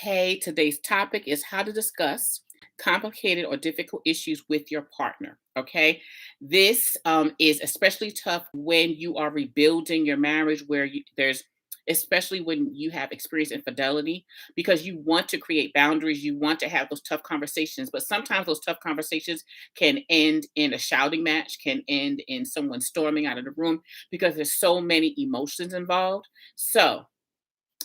Hey, today's topic is how to discuss complicated or difficult issues with your partner. Okay. This is especially tough when you are rebuilding your marriage, where especially when you have experienced infidelity, because you want to create boundaries, you want to have those tough conversations, but sometimes those tough conversations can end in a shouting match, can end in someone storming out of the room because there's so many emotions involved. So,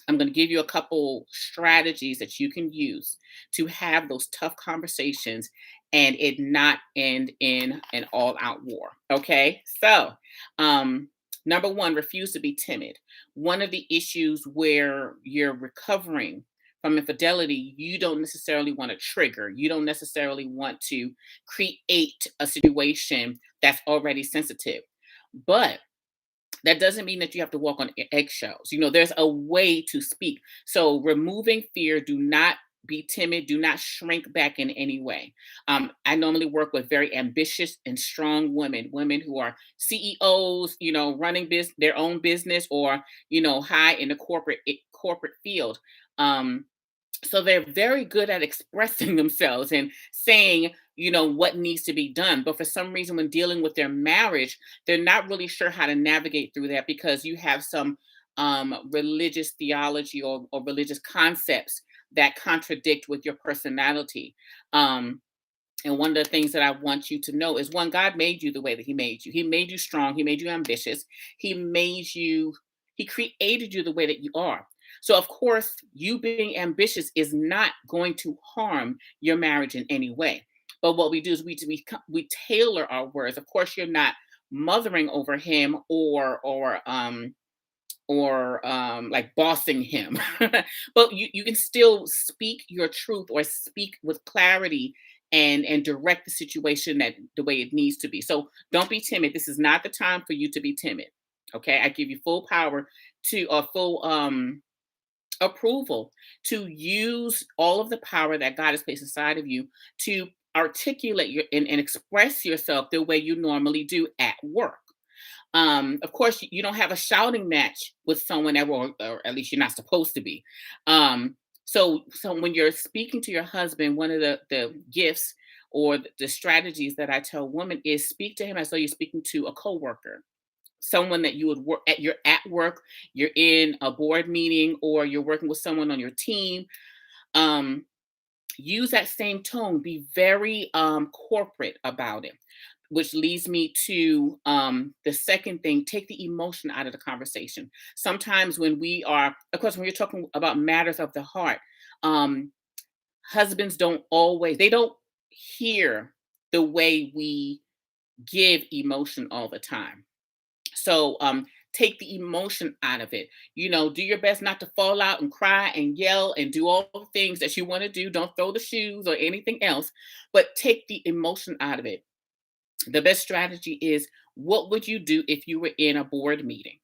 I'm going to give you a couple strategies that you can use to have those tough conversations and it not end in an all out war. Okay. So, um, number one, refuse to be timid. One of the issues where you're recovering from infidelity, you don't necessarily want to trigger, you don't necessarily want to create a situation that's already sensitive. But that doesn't mean that you have to walk on eggshells. There's a way to speak. So, removing fear, do not be timid, do not shrink back in any way. I normally work with very ambitious and strong women, women who are CEOs, running their own business, or high in the corporate field. Um, so they're very good at expressing themselves and saying, what needs to be done. But for some reason, when dealing with their marriage, they're not really sure how to navigate through that because you have some religious theology or religious concepts that contradict with your personality. Um, and one of the things that I want you to know is, one, God made you the way that He made you. He made you strong. He made you ambitious. He created you the way that you are. So, of course, you being ambitious is not going to harm your marriage in any way. But what we do is we tailor our words. Of course, you're not mothering over him or like bossing him, but you can still speak your truth or speak with clarity and direct the situation that the way it needs to be. So don't be timid. This is not the time for you to be timid. Okay, I give you full power to or full approval to use all of the power that God has placed inside of you to articulate and express yourself the way you normally do at work. Of course, you don't have a shouting match with someone ever, or at least you're not supposed to be. So when you're speaking to your husband, one of the gifts or the strategies that I tell women is speak to him as though you're speaking to a coworker, someone that you would work at. You're at work, you're in a board meeting, or you're working with someone on your team. Um, Use that same tone. Be very corporate about it, which leads me to the second thing: take the emotion out of the conversation. Sometimes when of course, when you're talking about matters of the heart, um, husbands they don't hear the way we give emotion all the time. So take the emotion out of it. Do your best not to fall out and cry and yell and do all the things that you want to do. Don't throw the shoes or anything else, but take the emotion out of it. The best strategy is, what would you do if you were in a board meeting?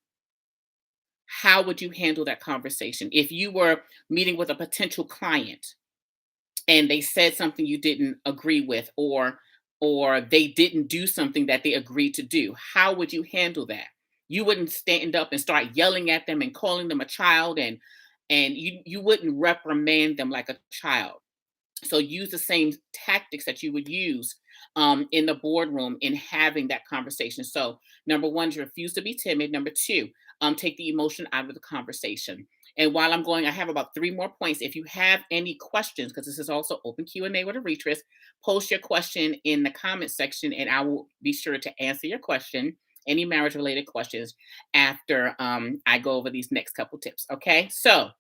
How would you handle that conversation? If you were meeting with a potential client and they said something you didn't agree with, or they didn't do something that they agreed to do, how would you handle that? You wouldn't stand up and start yelling at them and calling them a child, and you wouldn't reprimand them like a child. So use the same tactics that you would use in the boardroom in having that conversation. So number one, you refuse to be timid. Number two, take the emotion out of the conversation. And while I'm going, I have about three more points. If you have any questions, because this is also open Q&A with Arrettres, post your question in the comment section, and I will be sure to answer your question, any marriage related questions, after I go over these next couple tips. Okay, so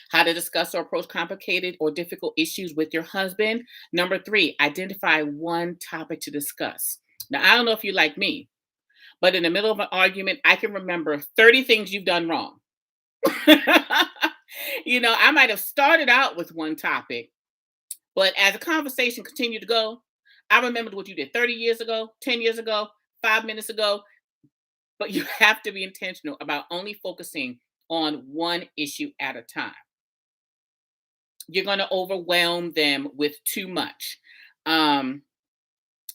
how to discuss or approach complicated or difficult issues with your husband. Number three, identify one topic to discuss. Now, I don't know if you like me, but in the middle of an argument, I can remember 30 things you've done wrong. I might have started out with one topic, but as the conversation continued to go, I remembered what you did 30 years ago, 10 years ago, 5 minutes ago. But you have to be intentional about only focusing on one issue at a time. You're going to overwhelm them with too much.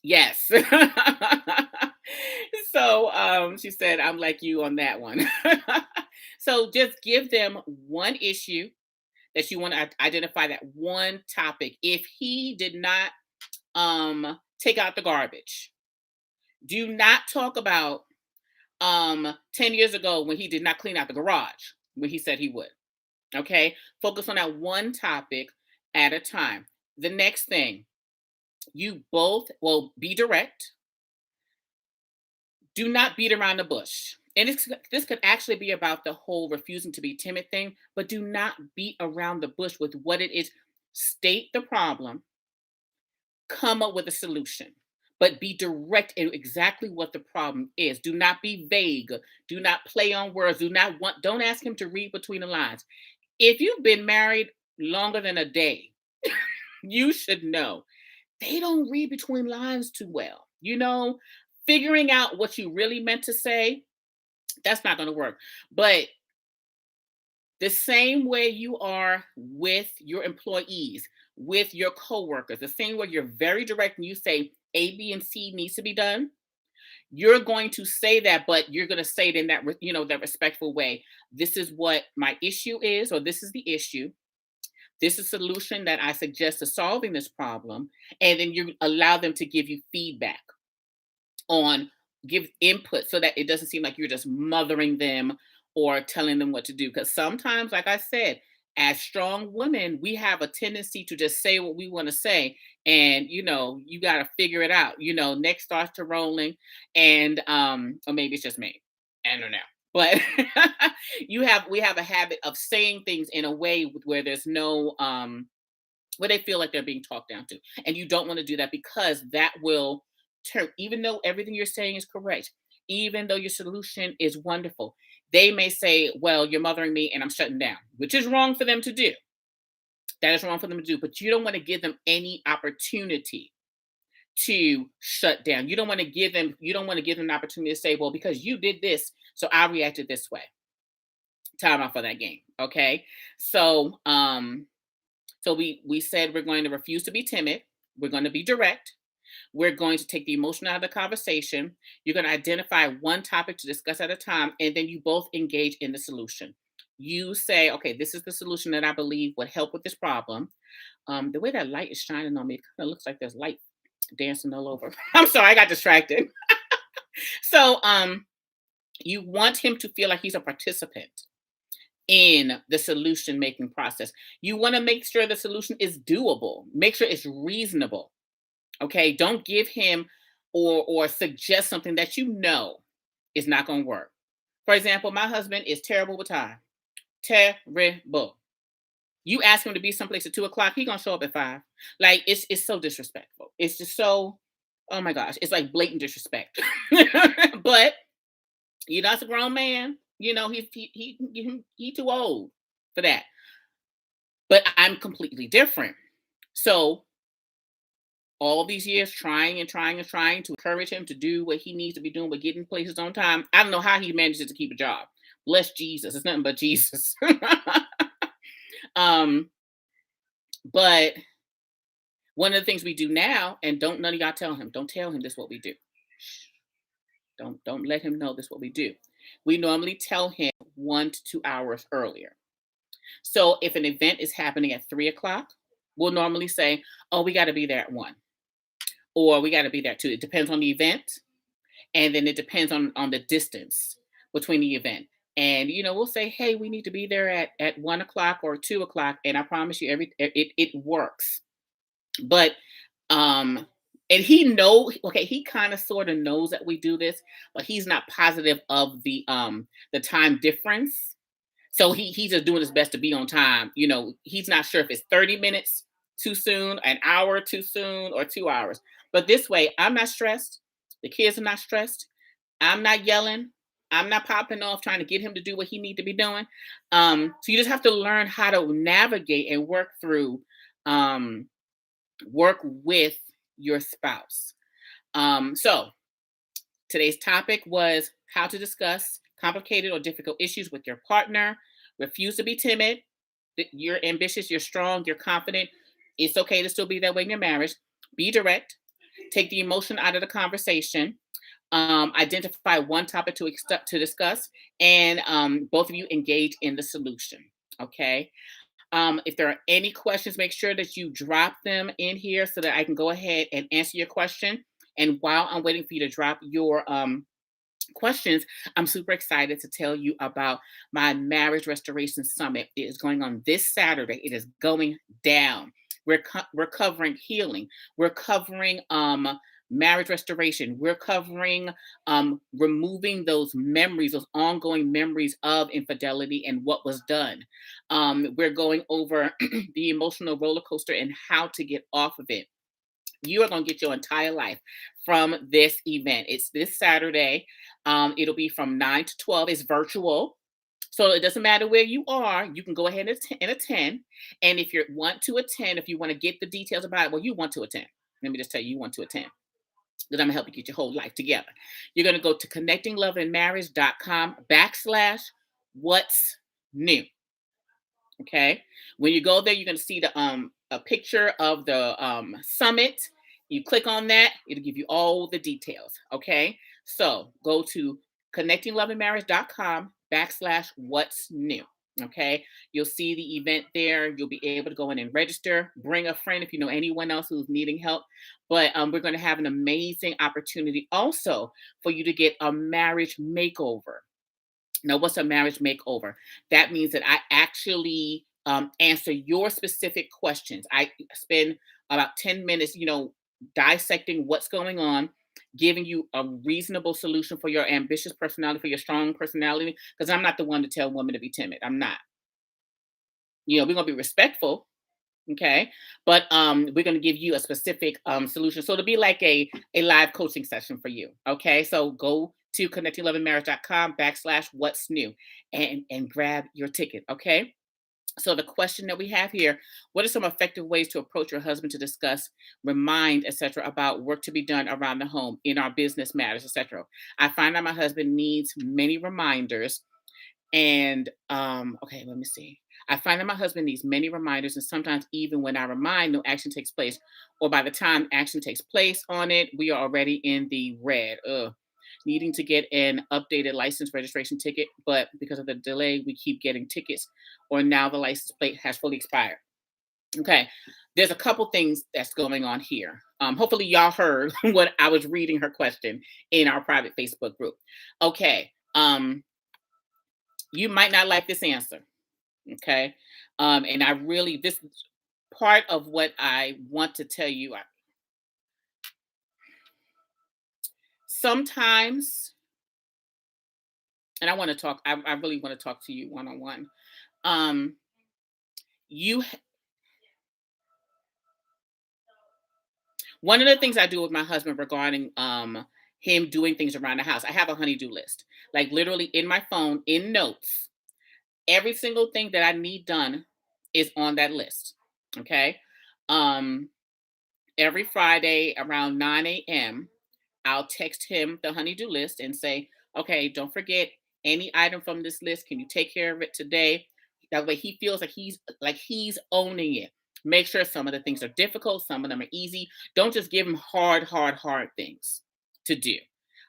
Yes. So she said, I'm like you on that one. So just give them one issue that you want to identify that one topic. If he did not take out the garbage, do not talk about 10 years ago when he did not clean out the garage when he said he would. Okay? Focus on that one topic at a time. The next thing, you both will be direct. Do not beat around the bush. And this could actually be about the whole refusing to be timid thing, but do not beat around the bush with what it is. State the problem, come up with a solution, but be direct in exactly what the problem is. Do not be vague. Do not play on words. Don't ask him to read between the lines. If you've been married longer than a day, you should know they don't read between lines too well. Figuring out what you really meant to say, that's not going to work. But the same way you are with your employees, with your coworkers, the same way you're very direct and you say A, B, and C needs to be done, you're going to say that, but you're going to say it in that respectful way. This is what my issue is, or this is the issue. This is a solution that I suggest to solving this problem. And then you allow them to give you feedback on, give input so that it doesn't seem like you're just mothering them or telling them what to do. Because sometimes, like I said, as strong women, we have a tendency to just say what we want to say. And you got to figure it out. Next starts to rolling. And or maybe it's just me. I don't know. But we have a habit of saying things in a way where there's no where they feel like they're being talked down to. And you don't want to do that, because that will turn, even though everything you're saying is correct, even though your solution is wonderful, they may say, well, you're mothering me and I'm shutting down, which is wrong for them to do. That is wrong for them to do. But you don't want to give them any opportunity to shut down. You don't want to give them an opportunity to say, well, because you did this, so I reacted this way. Time out for that game. Okay. So we said we're going to refuse to be timid. We're going to be direct. We're going to take the emotion out of the conversation. You're going to identify one topic to discuss at a time, and then you both engage in the solution. You say, okay, this is the solution that I believe would help with this problem. The way that light is shining on me, it kind of looks like there's light dancing all over. I'm sorry, I got distracted. So you want him to feel like he's a participant in the solution making process. You want to make sure the solution is doable. Make sure it's reasonable. Okay, don't give him or suggest something that is not going to work. For example, my husband is terrible with time. Terrible. You ask him to be someplace at 2:00, he gonna show up at 5. Like it's so disrespectful. It's just so, oh my gosh, it's like blatant disrespect. But that's a grown man. He too old for that. But I'm completely different. So all these years trying and trying and trying to encourage him to do what he needs to be doing, but getting places on time. I don't know how he manages to keep a job. Bless Jesus. It's nothing but Jesus. But one of the things we do now, and don't none of y'all tell him, don't tell him this is what we do. Don't let him know this is what we do. We normally tell him 1 to 2 hours earlier. So if an event is happening at 3:00, we'll normally say, oh, we got to be there at 1. Or we got to be there too. It depends on the event. And then it depends on the distance between the event. And we'll say, hey, we need to be there at 1:00 or 2:00. And I promise you, it works. But and he kind of sort of knows that we do this, but he's not positive of the time difference. So he's just doing his best to be on time. He's not sure if it's 30 minutes too soon, an hour too soon, or 2 hours. But this way, I'm not stressed. The kids are not stressed. I'm not yelling. I'm not popping off trying to get him to do what he needs to be doing. So you just have to learn how to navigate and work with your spouse. So today's topic was how to discuss complicated or difficult issues with your partner. Refuse to be timid. You're ambitious, you're strong, you're confident. It's okay to still be that way in your marriage. Be direct. Take the emotion out of the conversation. Identify one topic to discuss, and both of you engage in the solution. Okay. If there are any questions, make sure that you drop them in here so that I can go ahead and answer your question. And while I'm waiting for you to drop your questions, I'm super excited to tell you about my marriage restoration summit. It is going on this Saturday. It is going down. We're covering healing. We're covering marriage restoration. We're covering removing those memories, those ongoing memories of infidelity and what was done. We're going over the emotional roller coaster and how to get off of it. You are going to get your entire life from this event. It's this Saturday. It'll be from 9 to 12. It's virtual. So it doesn't matter where you are. You can go ahead and attend. And if you want to attend, if you want to get the details about it, well, you want to attend. Let me just tell you, you want to attend. That I'm going to help you get your whole life together. You're going to go to connectingloveandmarriage.com/what's new. Okay. When you go there, you're going to see the a picture of the summit. You click on that, it'll give you all the details. Okay. So go to connectingloveandmarriage.com/what's new. Okay. You'll see the event there. You'll be able to go in and register. Bring a friend if you know anyone else who's needing help. But we're going to have an amazing opportunity also for you to get a marriage makeover. Now, what's a marriage makeover? That means that I actually answer your specific questions. I spend about 10 minutes, dissecting what's going on, giving you a reasonable solution for your ambitious personality, for your strong personality, because I'm not the one to tell women to be timid. I'm not. We're going to be respectful. Okay. But we're going to give you a specific solution. So it'll be like a live coaching session for you. Okay. So go to connectingloveandmarriage.com/what's new and grab your ticket. Okay. So the question that we have here, what are some effective ways to approach your husband to discuss, remind, etc., about work to be done around the home in our business matters, etc.? I find that my husband needs many reminders and okay, let me see. I find that my husband needs many reminders, and sometimes even when I remind, no action takes place. Or by the time action takes place on it, we are already in the red. Ugh. Needing to get an updated license registration ticket, but because of the delay, we keep getting tickets, or now the license plate has fully expired. Okay, there's a couple things that's going on here. Hopefully, y'all heard what I was reading her question in our private Facebook group. Okay, you might not like this answer. Okay. And I really, this is part of what I want to tell you. Sometimes, and I want to talk, I really want to talk to you one on one. Um, you, One of the things I do with my husband regarding him doing things around the house, I have a honeydo list, like literally in my phone, in notes. Every single thing that I need done is on that list. Okay. Um, every Friday around 9 a.m., I'll text him the honeydew list and say, okay, don't forget any item from this list. Can you take care of it today? That way he feels like he's owning it. Make sure some of the things are difficult, some of them are easy. Don't just give him hard things to do.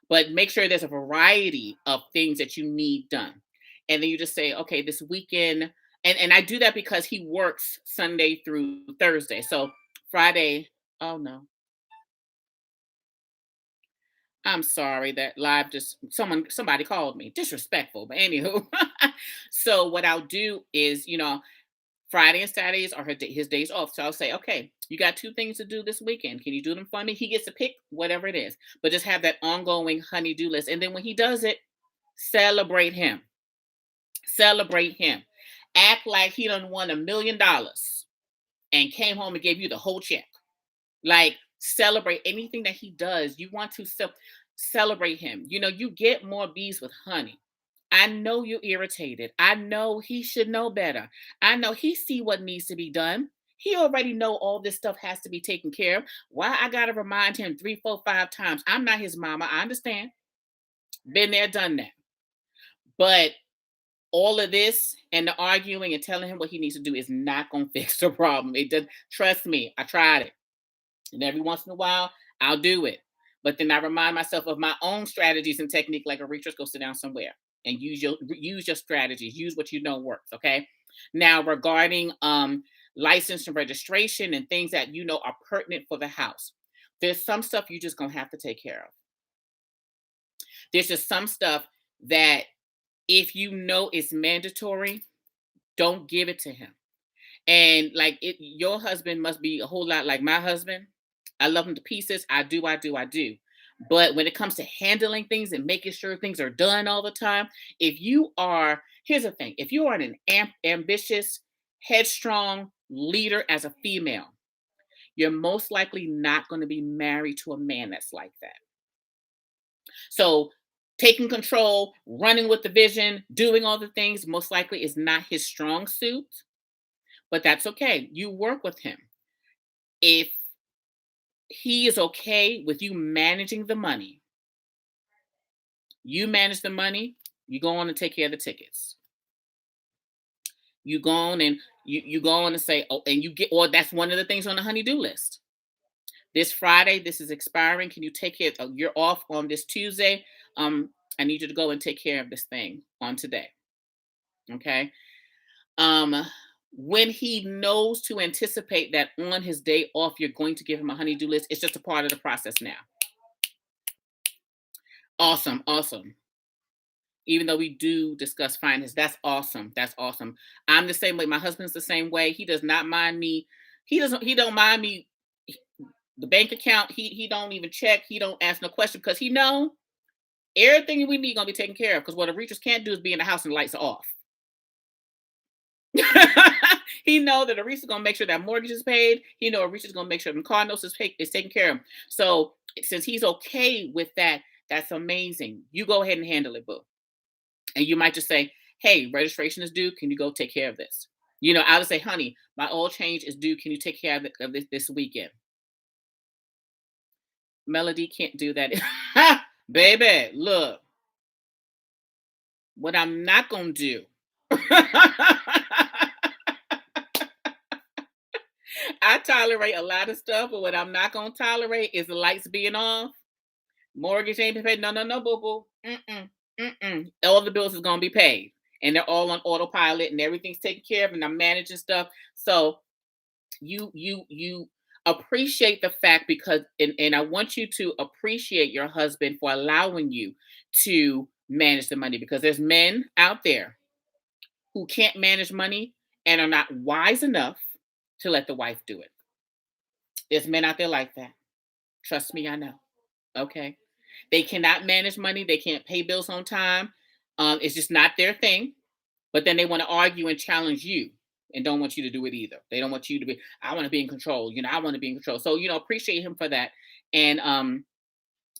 But make sure there's a variety of things that you need done. And then you just say, okay, this weekend, and I do that because he works Sunday through Thursday. So Friday, oh no, I'm sorry that live just somebody called me. Disrespectful. But anywho. So what I'll do is, Friday and Saturdays are his days off. So I'll say, okay, you got two things to do this weekend. Can you do them for me? He gets to pick whatever it is. But just have that ongoing honey-do list. And then when he does it, celebrate him. Celebrate him. Act like he done won $1 million and came home and gave you the whole check. Like, celebrate anything that he does. You want to celebrate him. You get more bees with honey. I know you're irritated. I know he should know better. I know he see what needs to be done. He already know all this stuff has to be taken care of. Why I gotta remind him 3, 4, 5 times? I'm not his mama. I understand. Been there, done that. But all of this and the arguing and telling him what he needs to do is not gonna fix the problem. It does. Trust me. I tried it. And every once in a while, I'll do it. But then I remind myself of my own strategies and technique, like a Arrettres, go sit down somewhere and use your strategies. Use what you know works. Okay. Now, regarding license and registration and things that you know are pertinent for the house, there's some stuff you just gonna have to take care of. There's just some stuff that if you know it's mandatory, don't give it to him. And like your husband must be a whole lot like my husband. I love him to pieces. I do, I do, I do. But when it comes to handling things and making sure things are done all the time, if you are, here's the thing, if you are an ambitious, headstrong leader as a female, you're most likely not going to be married to a man that's like that. So taking control, running with the vision, doing all the things, most likely is not his strong suit, but that's okay. You work with him. If he is okay with you managing the money, you manage the money, you go on and take care of the tickets. You go on and you go on and say, oh, and you get, or that's one of the things on the honey-do list. This Friday, this is expiring. Can you take care? You're off on this Tuesday. I need you to go and take care of this thing on today. Okay. Um, when he knows to anticipate that on his day off, you're going to give him a honey-do list. It's just a part of the process now. Awesome, awesome. Even though we do discuss finance, that's awesome. That's awesome. I'm the same way. My husband's the same way. He does not mind me. He don't mind me. The bank account, he don't even check. He don't ask no question because he know everything we need gonna be taken care of. Because what a Reachers can't do is be in the house and the lights are off. He know that Aretha is gonna make sure that mortgage is paid. He know Aretha is gonna make sure the car notes is taken care of. So since he's okay with that, that's amazing. You go ahead and handle it, boo. And you might just say, "Hey, registration is due. Can you go take care of this?" You know, I would say, "Honey, my oil change is due. Can you take care of this weekend?" Melody can't do that, baby. Look, what I'm not gonna do. I tolerate a lot of stuff, but what I'm not gonna tolerate is the lights being off. Mortgage ain't been paid. No, no, no, boo boo. Mm-mm, mm-mm. All the bills is gonna be paid, and they're all on autopilot, and everything's taken care of, and I'm managing stuff. So you appreciate the fact because, and I want you to appreciate your husband for allowing you to manage the money because there's men out there who can't manage money and are not wise enough to let the wife do it. There's men out there like that. Trust me, I know. Okay. They cannot manage money. They can't pay bills on time. It's just not their thing. But then they want to argue and challenge you and don't want you to do it either. They don't want you to be, I want to be in control. You know, I want to be in control. So, appreciate him for that. And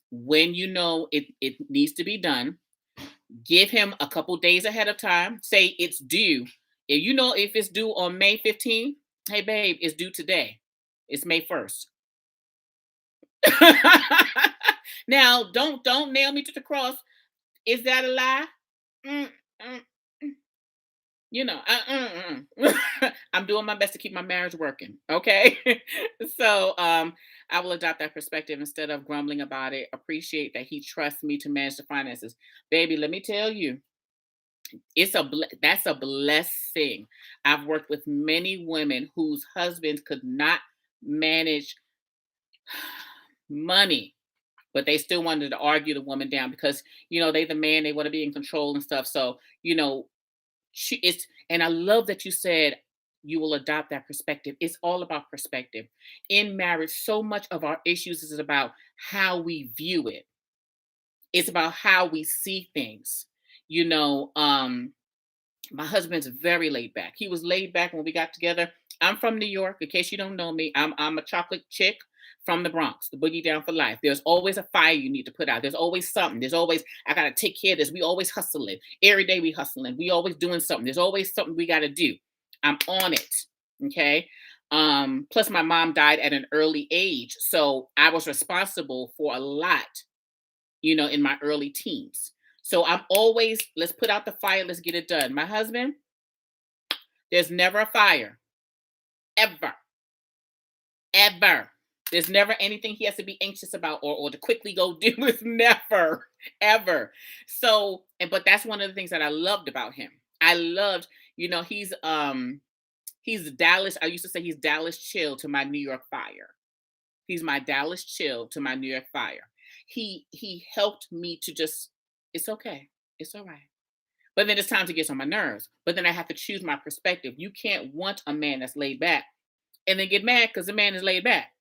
when you know it needs to be done, give him a couple days ahead of time. Say it's due. If you know if it's due on May 15th, hey babe, it's due today. It's May 1st. Now, don't nail me to the cross. Is that a lie? Mm, mm, mm. I'm doing my best to keep my marriage working. Okay. So I will adopt that perspective instead of grumbling about it. Appreciate that he trusts me to manage the finances. Baby, let me tell you, that's a blessing. I've worked with many women whose husbands could not manage money, but they still wanted to argue the woman down because they the man, they want to be in control and stuff. So and I love that you said you will adopt that perspective. It's all about perspective. In marriage, so much of our issues is about how we view it. It's about how we see things. My husband's very laid back. He was laid back when we got together. I'm from New York. In case you don't know me, I'm a chocolate chick from the Bronx, the boogie down for life. There's always a fire you need to put out. There's always something. There's always, I gotta take care of this. We always hustling. Every day we hustling. We always doing something. There's always something we gotta do. I'm on it. Okay. Plus my mom died at an early age. So I was responsible for a lot, in my early teens. So I'm always, let's put out the fire, let's get it done. My husband, there's never a fire. Ever. Ever. There's never anything he has to be anxious about or to quickly go do. It's never, ever. So, but that's one of the things that I loved about him. I loved, He's Dallas. I used to say he's Dallas chill to my New York fire. He's my Dallas chill to my New York fire. He helped me to just, it's okay. It's all right. But then it's time to get on my nerves. But then I have to choose my perspective. You can't want a man that's laid back and then get mad because the man is laid back.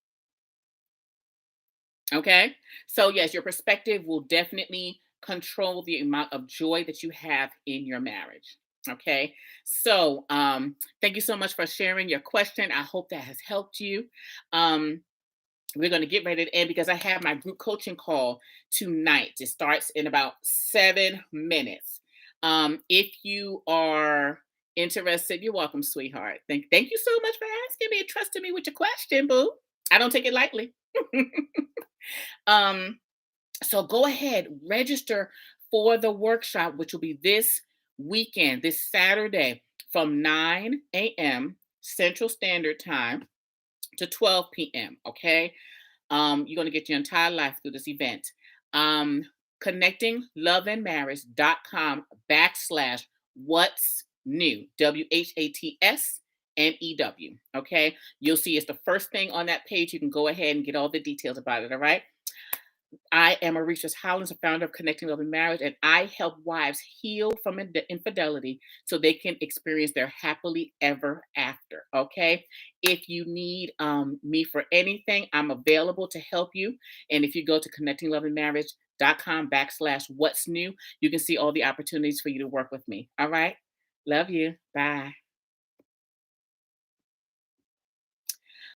Okay. So yes, your perspective will definitely control the amount of joy that you have in your marriage. Okay. So thank you so much for sharing your question. I hope that has helped you. Um, we're going to get ready to end because I have my group coaching call tonight. It starts in about 7 minutes. If you are interested, you're welcome, sweetheart. Thank you so much for asking me and trusting me with your question, boo. I don't take it lightly. um, so go ahead, register for the workshop, which will be this weekend, this Saturday from 9 a.m. Central Standard Time to 12 p.m. Okay. You're going to get your entire life through this event. Um, connectingloveandmarriage.com /what's new, WHATSNEW. Okay. You'll see it's the first thing on that page. You can go ahead and get all the details about it. All right. I am Arrettres Hollins, the founder of Connecting Love and Marriage, and I help wives heal from infidelity so they can experience their happily ever after. Okay. If you need me for anything, I'm available to help you. And if you go to connectingloveandmarriage.com /what's new, you can see all the opportunities for you to work with me. All right. Love you. Bye.